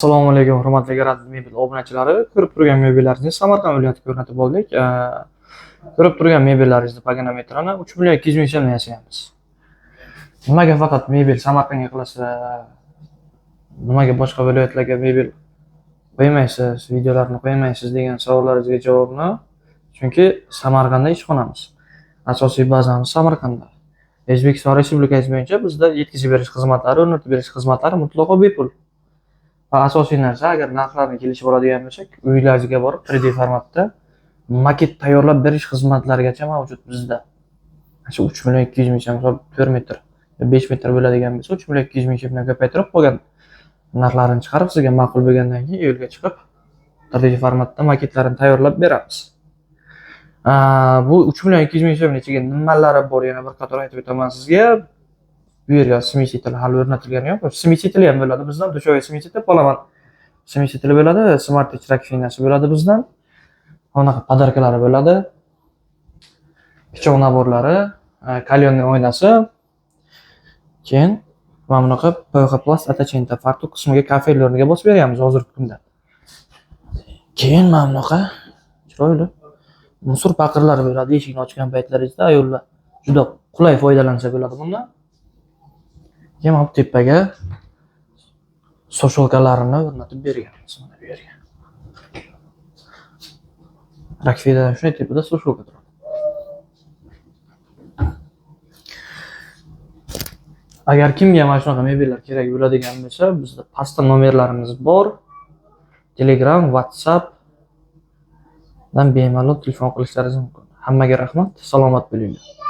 Assalomu alaykum, hurmatli Garat mebel obunachilari. Ko'rib turgan mebellaringizni Samarqand viloyatiga o'rnatib oldik. Ko'rib turgan mebellaringizni paganometrini 3 million 200 ming so'mdan yasayapmiz. Nimaga faqat mebel Samarqandga qilasiz? Nimaga boshqa viloyatlarga mebel qo'ymaysiz, videolarni qo'ymaysiz degan savollaringizga javobni chunki Samarqandda ishxonamiz. Asosiy bazamiz Samarqandda. O'zbekiston Respublikasi bo'yicha bizda yetkazib berish xizmatlari, o'rnatib berish xizmatlari mutlaqo bepul. Va asosiy narsa, agar narxlarni kelishib oladigan bo'lsak, uylaringizga borib 3D formatda maket tayyorlab berish xizmatlarigacha mavjud bizda. Shu 3 million 200 ming so'm, misol 4 metr, 5 metr bo'ladigan bo'lsa, 3 million 200 ming so'mdan ko'paytirib qolgan narxlarini chiqarib, sizga ma'qul bo'lgandan keyin yo'lga chiqib 3D formatda maketlarini tayyorlab beramiz. Bu 3 million 200 ming so'mning ichiga nimalari bor, yana bir qator aytib o'taman sizga. Bu yerga smesitel hali o'rnatilgani yo'q. Smesitel ham bo'ladi bizdan, dushoviy smesitel, polaman smesitel bo'ladi, smart chirak finasi bo'ladi bizdan. Bunaqa podarkalari bo'ladi. Pichoq naborlari, kalyonning oynasi. Keyin mana bunaqa PVH plast atachenta fartuq qismiga kafelni o'rniga bosib beramiz hozirgi kunda. Keyin mana bunaqa chiroyli musor paqirlari bo'ladi. Eshikni ochgan paytlaringizda ayollar juda qulay foydalansa bo'ladi bundan. Keyin bu tepaga sosholkalarini o'rnatib berganmiz mana bu yerga. Rakfida shunday tepada sosholka turadi. Agar kimga mana shunaqa mebellar kerak bo'ladigan bo'lsa, bizda pastda nomerlarimiz bor. Telegram, WhatsApp dan bemalol telefon qilishlaringiz mumkin. Hammaga rahmat, salomat bo'linglar.